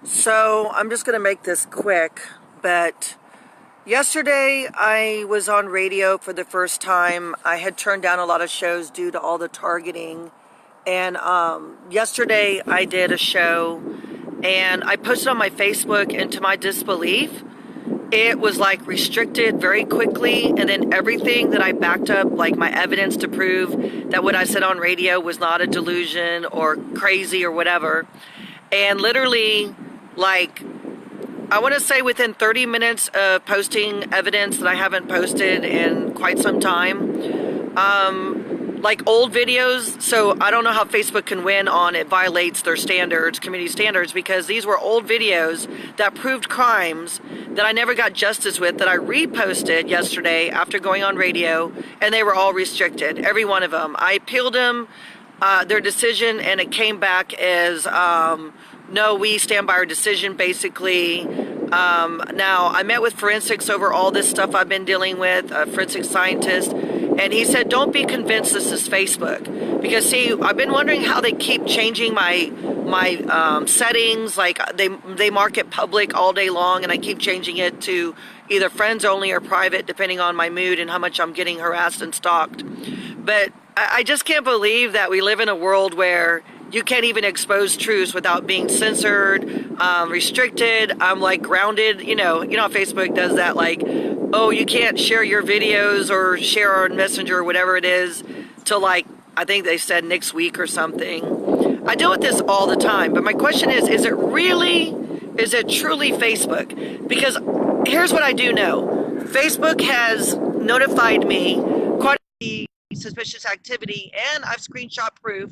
So I'm just going to make this quick, but yesterday I was on radio for the first time. I had turned down a lot of shows due to all the targeting. And yesterday I did a show and I posted on my Facebook, and to my disbelief, it was like restricted very quickly. And then everything that I backed up, like my evidence to prove that what I said on radio was not a delusion or crazy or whatever. And literally, like, I want to say within 30 minutes of posting evidence that I haven't posted in quite some time, like old videos, so I don't know how Facebook can win on it violates their standards, community standards, because these were old videos that proved crimes that I never got justice with, that I reposted yesterday after going on radio, and they were all restricted, every one of them. I appealed them, their decision, and it came back as, no, we stand by our decision, basically. Now, I met with forensics over all this stuff I've been dealing with, a forensic scientist, and he said, don't be convinced this is Facebook. Because, see, I've been wondering how they keep changing my settings. Like, they mark it public all day long, and I keep changing it to either friends only or private, depending on my mood and how much I'm getting harassed and stalked. But I just can't believe that we live in a world where you can't even expose truths without being censored, restricted. I'm like grounded. You know how Facebook does that, like, oh, you can't share your videos or share on Messenger or whatever it is till, like, I think they said next week or something. I deal with this all the time, but my question is it truly Facebook? Because here's what I do know. Facebook has notified me quite a suspicious activity, and I've screenshot proof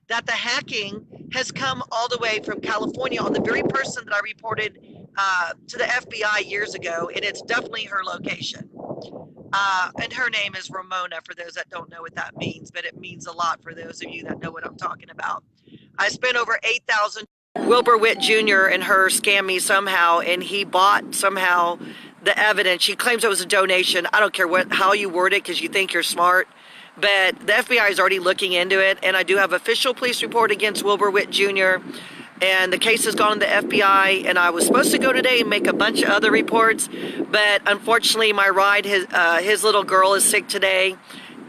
that the hacking has come all the way from California on the very person that I reported to the FBI years ago, and it's definitely her location. And her name is Ramona, for those that don't know what that means, but it means a lot for those of you that know what I'm talking about. I spent over $8,000. Wilbur Witt Jr. and her scammed me somehow, and he bought somehow the evidence. She claims it was a donation. I don't care how you word it because you think you're smart. But the FBI is already looking into it, and I do have official police report against Wilbur Witt Jr., and the case has gone to the FBI, and I was supposed to go today and make a bunch of other reports, but unfortunately my ride, his little girl is sick today,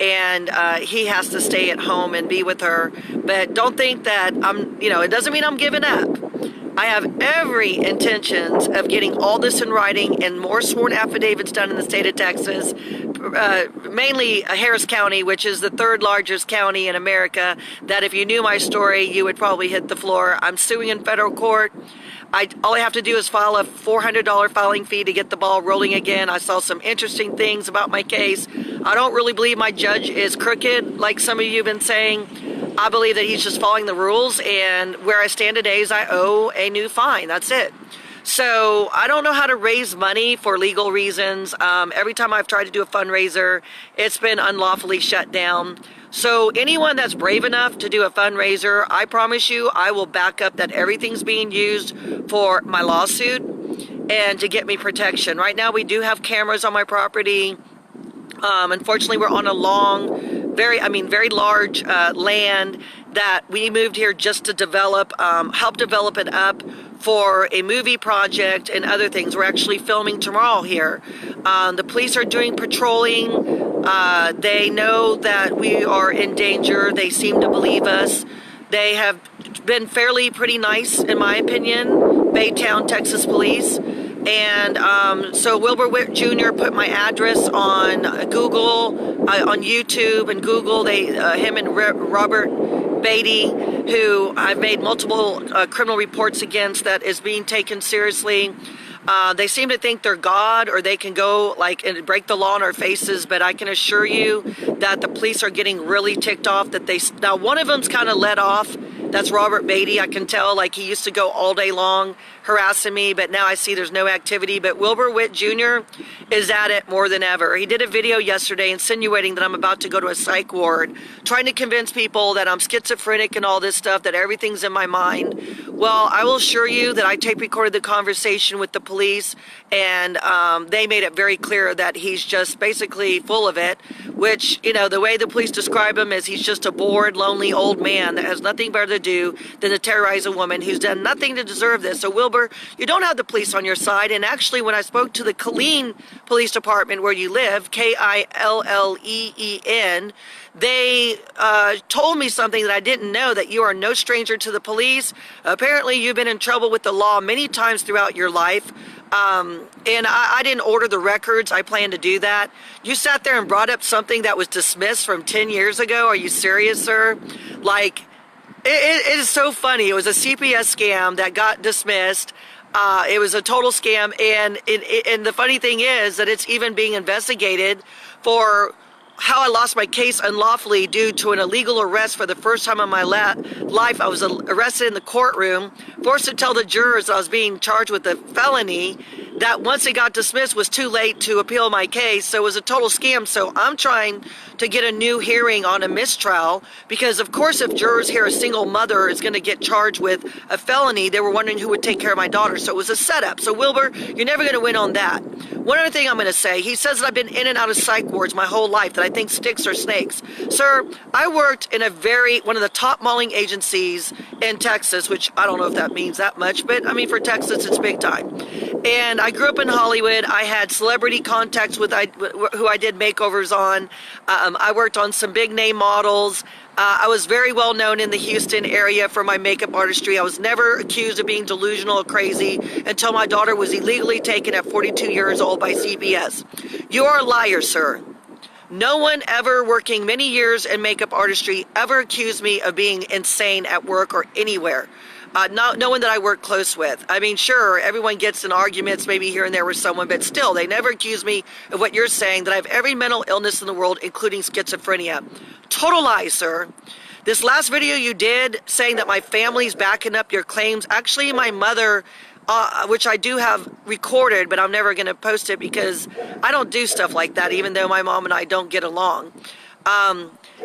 and he has to stay at home and be with her. But don't think that it doesn't mean I'm giving up. I have every intentions of getting all this in writing and more sworn affidavits done in the state of Texas, mainly Harris County, which is the third largest county in America, that if you knew my story, you would probably hit the floor. I'm suing in federal court. All I have to do is file a $400 filing fee to get the ball rolling again. I saw some interesting things about my case. I don't really believe my judge is crooked, like some of you have been saying. I believe that he's just following the rules, and where I stand today is I owe a new fine. That's it. So I don't know how to raise money for legal reasons. Every time I've tried to do a fundraiser, it's been unlawfully shut down. So anyone that's brave enough to do a fundraiser, I promise you, I will back up that everything's being used for my lawsuit and to get me protection. Right now, we do have cameras on my property. Unfortunately, we're on a long, very large land that we moved here just to develop, help develop it up for a movie project and other things. We're actually filming tomorrow here. The police are doing patrolling. They know that we are in danger. They seem to believe us. They have been pretty nice, in my opinion, Baytown, Texas police. And so Wilbur Witt Jr. put my address on Google, on YouTube and Google. Him and Robert Beatty, who I've made multiple criminal reports against, that is being taken seriously. They seem to think they're God, or they can go and break the law in our faces, but I can assure you that the police are getting really ticked off that now one of them's kind of let off. That's Robert Beatty. I can tell, he used to go all day long harassing me, but now I see there's no activity. But Wilbur Witt Jr. is at it more than ever. He did a video yesterday insinuating that I'm about to go to a psych ward, trying to convince people that I'm schizophrenic and all this stuff, that everything's in my mind. Well, I will assure you that I tape recorded the conversation with the police, and they made it very clear that he's just basically full of it, which, the way the police describe him is he's just a bored, lonely old man that has nothing better to do than to terrorize a woman who's done nothing to deserve this. So Wilbur, you don't have the police on your side. And actually, when I spoke to the Killeen Police Department where you live, Killeen, they told me something that I didn't know, that you are no stranger to the police. Apparently, you've been in trouble with the law many times throughout your life. And I didn't order the records. I plan to do that. You sat there and brought up something that was dismissed from 10 years ago. Are you serious, sir? Like, it is so funny. It was a CPS scam that got dismissed. It was a total scam. And the funny thing is that it's even being investigated for how I lost my case unlawfully due to an illegal arrest for the first time in my life. I was arrested in the courtroom, forced to tell the jurors I was being charged with a felony that once it got dismissed was too late to appeal my case. So it was a total scam. So I'm trying to get a new hearing on a mistrial because, of course, if jurors hear a single mother is going to get charged with a felony, they were wondering who would take care of my daughter. So it was a setup. So Wilbur, you're never going to win on that. One other thing I'm going to say, he says that I've been in and out of psych wards my whole life, that I think sticks are snakes. Sir, I worked in one of the top mauling agencies in Texas, which I don't know if that means that much, but I mean, for Texas, it's big time. And I grew up in Hollywood. I had celebrity contacts with who I did makeovers on. I worked on some big name models. I was very well known in the Houston area for my makeup artistry. I was never accused of being delusional or crazy until my daughter was illegally taken at 42 years old by CPS. You are a liar, sir. No one ever working many years in makeup artistry ever accused me of being insane at work or anywhere. No one that I work close with. I mean, sure, everyone gets in arguments maybe here and there with someone, but still, they never accuse me of what you're saying, that I have every mental illness in the world, including schizophrenia. Total lie, sir. This last video you did saying that my family's backing up your claims, actually my mother, which I do have recorded, but I'm never going to post it because I don't do stuff like that, even though my mom and I don't get along.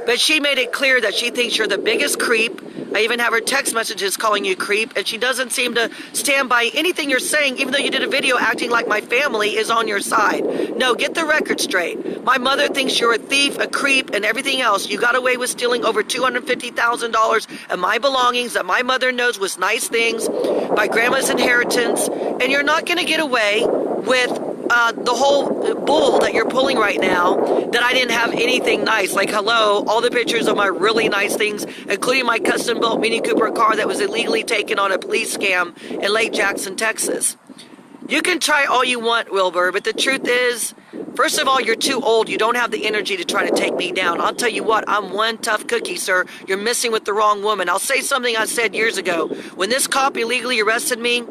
But she made it clear that she thinks you're the biggest creep. I even have her text messages calling you creep, and she doesn't seem to stand by anything you're saying, even though you did a video acting like my family is on your side. No, get the record straight. My mother thinks you're a thief, a creep, and everything else. You got away with stealing over $250,000 of my belongings that my mother knows was nice things, my grandma's inheritance, and you're not going to get away with the whole bull that you're pulling right now, that I didn't have anything nice. Like, hello, all the pictures of my really nice things, including my custom-built Mini Cooper car that was illegally taken on a police scam in Lake Jackson, Texas. You can try all you want, Wilbur, but the truth is, first of all, you're too old. You don't have the energy to try to take me down. I'll tell you what, I'm one tough cookie, sir. You're messing with the wrong woman. I'll say something I said years ago. When this cop illegally arrested me,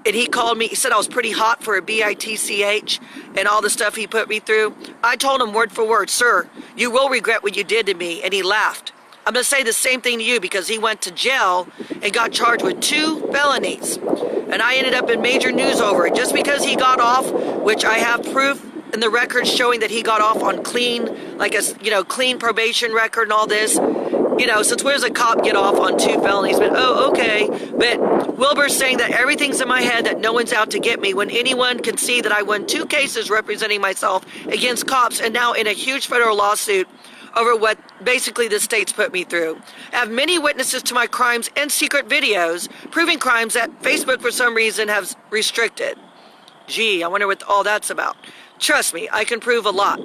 and he called me, he said I was pretty hot for a BITCH and all the stuff he put me through. I told him word for word, sir, you will regret what you did to me, and he laughed. I'm going to say the same thing to you because he went to jail and got charged with 2 felonies. And I ended up in major news over it just because he got off, which I have proof in the records showing that he got off on clean, like a, clean probation record and all this. Since where does a cop get off on 2 felonies? But, okay. But Wilbur's saying that everything's in my head, that no one's out to get me, when anyone can see that I won 2 cases representing myself against cops and now in a huge federal lawsuit over what basically the state's put me through. I have many witnesses to my crimes and secret videos proving crimes that Facebook for some reason has restricted. Gee, I wonder what all that's about. Trust me, I can prove a lot.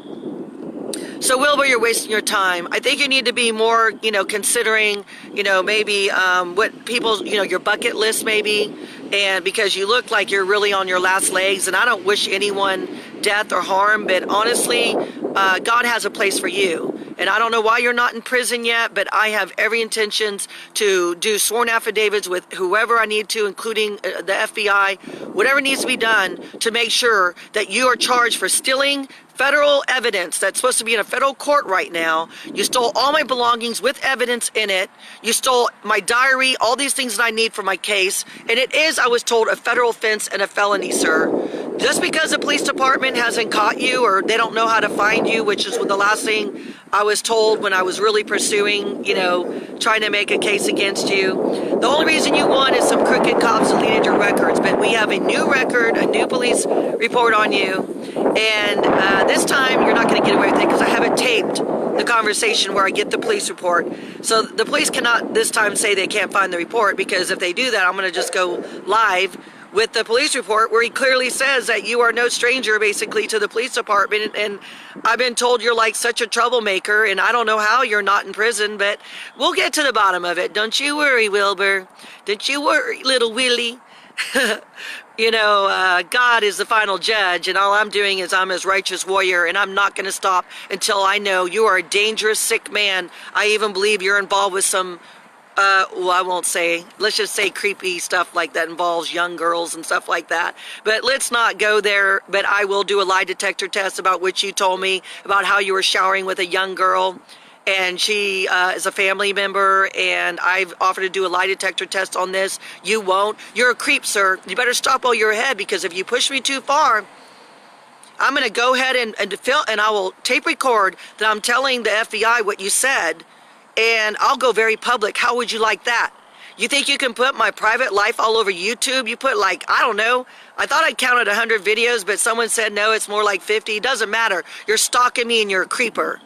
So Wilbur, you're wasting your time. I think you need to be more, considering, maybe what people's, your bucket list maybe, and because you look like you're really on your last legs, and I don't wish anyone death or harm, but honestly, God has a place for you. And I don't know why you're not in prison yet, but I have every intentions to do sworn affidavits with whoever I need to, including the FBI, whatever needs to be done to make sure that you are charged for stealing federal evidence that's supposed to be in a federal court right now. You stole all my belongings with evidence in it. You stole my diary, all these things that I need for my case. And it is, I was told, a federal offense and a felony, sir. Just because the police department hasn't caught you or they don't know how to find you, which is the last thing I was told when I was really pursuing, trying to make a case against you. The only reason you won is some crooked cops deleted your records, but we have a new record, a new police report on you. And this time, you're not going to get away with it because I haven't taped the conversation where I get the police report. So the police cannot this time say they can't find the report, because if they do that, I'm going to just go live with the police report where he clearly says that you are no stranger basically to the police department, and I've been told you're like such a troublemaker, and I don't know how you're not in prison, but we'll get to the bottom of it. Don't you worry, Wilbur. Don't you worry, little Willie. You know, God is the final judge, and all I'm doing is I'm his righteous warrior, and I'm not going to stop until I know you are a dangerous, sick man. I even believe you're involved with some well, I won't say, let's just say creepy stuff like that involves young girls and stuff like that. But let's not go there. But I will do a lie detector test about which you told me about how you were showering with a young girl. And she is a family member, and I've offered to do a lie detector test on this. You won't. You're a creep, sir. You better stop while you're ahead, because if you push me too far, I'm going to go ahead and film, and I will tape record that I'm telling the FBI what you said. And I'll go very public. How would you like that? You think you can put my private life all over YouTube? You put like, I don't know. I thought I counted 100 videos, but someone said no, it's more like 50. It doesn't matter. You're stalking me and you're a creeper.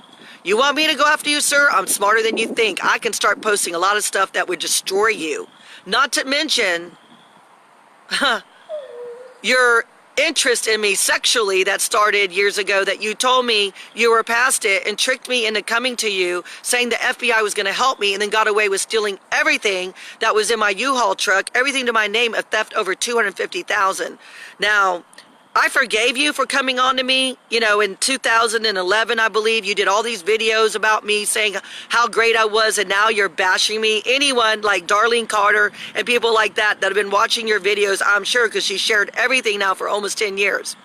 You want me to go after you, sir? I'm smarter than you think. I can start posting a lot of stuff that would destroy you. Not to mention, your interest in me sexually that started years ago, that you told me you were past it and tricked me into coming to you saying the FBI was going to help me, and then got away with stealing everything that was in my U-Haul truck, everything to my name, a theft over $250,000. Now, I forgave you for coming on to me, you know, in 2011, I believe. You did all these videos about me saying how great I was, and now you're bashing me. Anyone like Darlene Carter and people like that have been watching your videos, I'm sure, because she shared everything now for almost 10 years.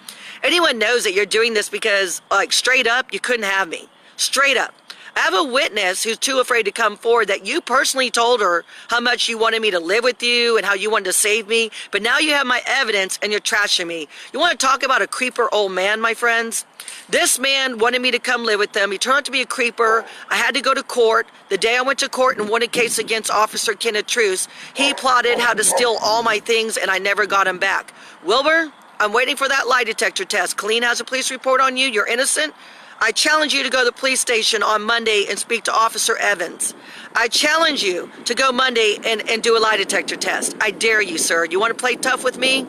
Anyone knows that you're doing this because, like, straight up, you couldn't have me. Straight up. I have a witness who's too afraid to come forward that you personally told her how much you wanted me to live with you and how you wanted to save me. But now you have my evidence and you're trashing me. You want to talk about a creeper old man, my friends? This man wanted me to come live with him. He turned out to be a creeper. I had to go to court. The day I went to court and won a case against Officer Kenneth Truce, he plotted how to steal all my things, and I never got him back. Wilbur, I'm waiting for that lie detector test. Colleen has a police report on you. You're innocent. I challenge you to go to the police station on Monday and speak to Officer Evans. I challenge you to go Monday and do a lie detector test. I dare you, sir. You want to play tough with me?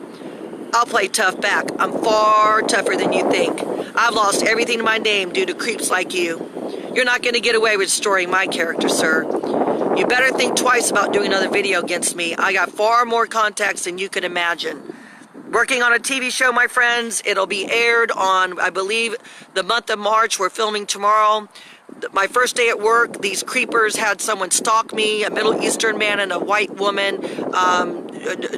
I'll play tough back. I'm far tougher than you think. I've lost everything in my name due to creeps like you. You're not going to get away with destroying my character, sir. You better think twice about doing another video against me. I got far more contacts than you could imagine. Working on a TV show, my friends. It'll be aired on, I believe, the month of March. We're filming tomorrow. My first day at work, these creepers had someone stalk me, a Middle Eastern man and a white woman,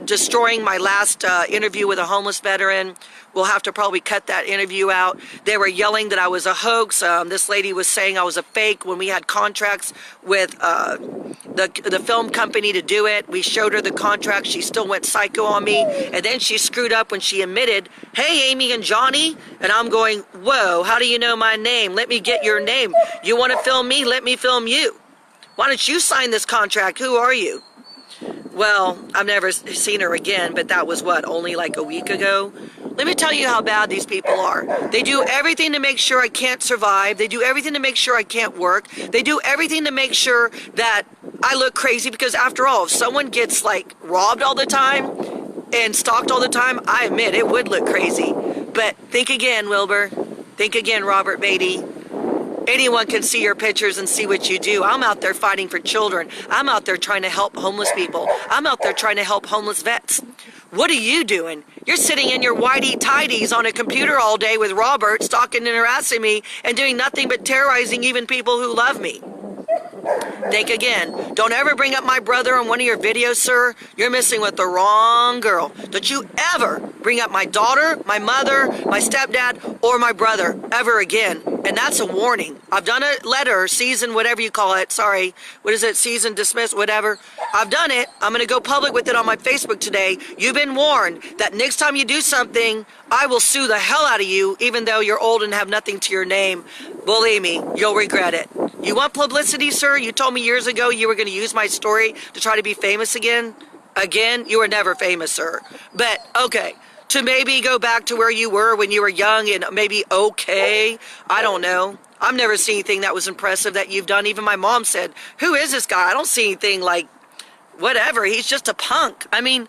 destroying my last interview with a homeless veteran. We'll have to probably cut that interview out. They were yelling that I was a hoax. This lady was saying I was a fake when we had contracts with the film company to do it. We showed her the contract. She still went psycho on me. And then she screwed up when she admitted, hey, Amy and Johnny. And I'm going, whoa, how do you know my name? Let me get your name. You want to film me? Let me film you. Why don't you sign this contract? Who are you? Well, I've never seen her again, but that was what, only like a week ago? Let me tell you how bad these people are. They do everything to make sure I can't survive. They do everything to make sure I can't work. They do everything to make sure that I look crazy, because after all, if someone gets like robbed all the time and stalked all the time, I admit it would look crazy. But think again, Wilbur. Think again, Robert Beatty. Anyone can see your pictures and see what you do. I'm out there fighting for children. I'm out there trying to help homeless people. I'm out there trying to help homeless vets. What are you doing? You're sitting in your whitey-tidies on a computer all day with Robert, stalking and harassing me and doing nothing but terrorizing even people who love me. Think again. Don't ever bring up my brother on one of your videos, sir. You're messing with the wrong girl. Don't you ever bring up my daughter, my mother, my stepdad, or my brother ever again. And that's a warning. I've done a letter, season, whatever you call it. Sorry. What is it? Season, dismiss, whatever. I've done it. I'm going to go public with it on my Facebook today. You've been warned that next time you do something, I will sue the hell out of you, even though you're old and have nothing to your name. Believe me, you'll regret it. You want publicity, sir? You told me years ago you were going to use my story to try to be famous again. Again, you were never famous, sir. But, okay, to maybe go back to where you were when you were young and maybe okay. I don't know. I've never seen anything that was impressive that you've done. Even my mom said, who is this guy? I don't see anything like whatever. He's just a punk. I mean,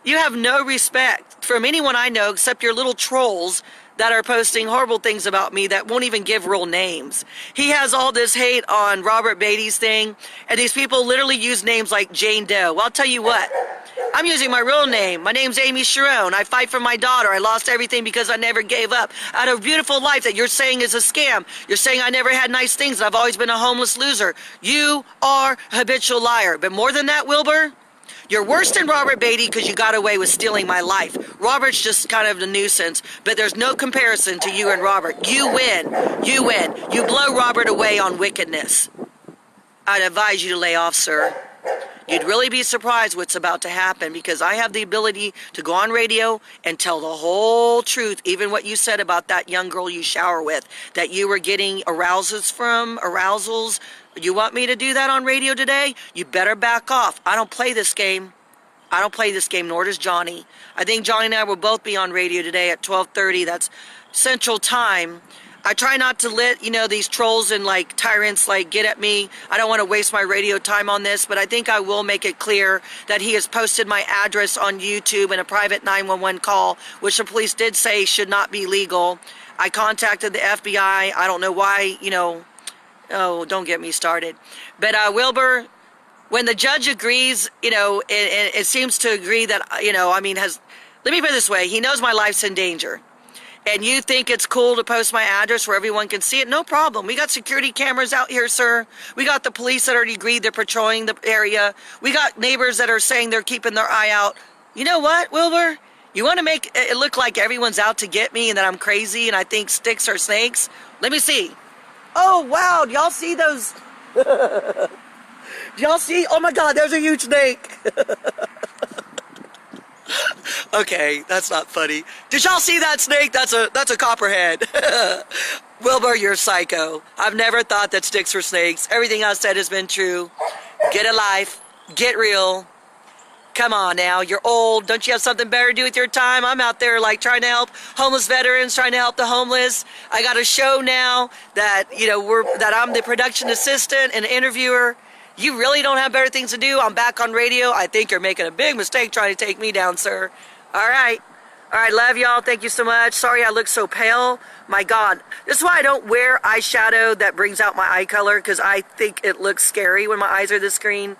you have no respect from anyone I know except your little trolls that are posting horrible things about me that won't even give real names. He has all this hate on Robert Beatty's thing, and these people literally use names like Jane Doe. Well, I'll tell you what. I'm using my real name. My name's Amy Sharon. I fight for my daughter. I lost everything because I never gave up. I had a beautiful life that you're saying is a scam. You're saying I never had nice things. I've always been a homeless loser. You are a habitual liar. But more than that, Wilbur, you're worse than Robert Beatty because you got away with stealing my life. Robert's just kind of a nuisance, but there's no comparison to you and Robert. You win. You win. You blow Robert away on wickedness. I'd advise you to lay off, sir. You'd really be surprised what's about to happen because I have the ability to go on radio and tell the whole truth, even what you said about that young girl you shower with, that you were getting arousals. You want me to do that on radio today? You better back off. I don't play this game. I don't play this game, nor does Johnny. I think Johnny and I will both be on radio today at 12:30. That's Central Time. I try not to let, these trolls and like tyrants like get at me. I don't want to waste my radio time on this, but I think I will make it clear that he has posted my address on YouTube in a private 911 call, which the police did say should not be legal. I contacted the FBI. I don't know why, oh, don't get me started. But Wilbur, when the judge agrees, it seems to agree that, let me put it this way. He knows my life's in danger. And you think it's cool to post my address where everyone can see it? No problem. We got security cameras out here, sir. We got the police that already agreed they're patrolling the area. We got neighbors that are saying they're keeping their eye out. You know what, Wilbur? You want to make it look like everyone's out to get me and that I'm crazy and I think sticks are snakes? Let me see. Oh, wow. Do y'all see those? Do y'all see? Oh, my God, there's a huge snake. Okay, that's not funny. Did y'all see that snake? That's a copperhead. Wilbur, you're a psycho. I've never thought that sticks were snakes. Everything I said has been true. Get a life. Get real. Come on now, you're old. Don't you have something better to do with your time? I'm out there like trying to help homeless veterans, trying to help the homeless. I got a show now that, that I'm the production assistant and interviewer. You really don't have better things to do? I'm back on radio. I think you're making a big mistake trying to take me down, sir. All right. All right, love y'all. Thank you so much. Sorry I look so pale. My God. This is why I don't wear eyeshadow that brings out my eye color, because I think it looks scary when my eyes are this green.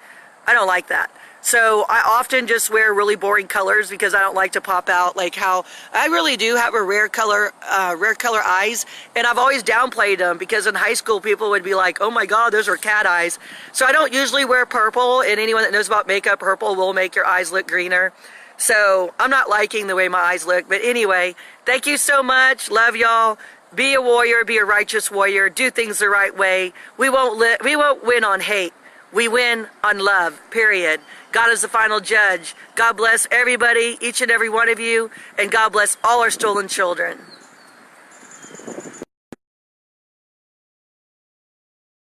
I don't like that. So I often just wear really boring colors because I don't like to pop out, like how I really do have a rare color eyes, and I've always downplayed them because in high school people would be like, oh my God, those are cat eyes. So I don't usually wear purple, and anyone that knows about makeup, purple will make your eyes look greener. So I'm not liking the way my eyes look. But anyway, thank you so much. Love y'all. Be a warrior, be a righteous warrior, do things the right way. We won't win on hate. We win on love, period. God is the final judge. God bless everybody, each and every one of you, and God bless all our stolen children.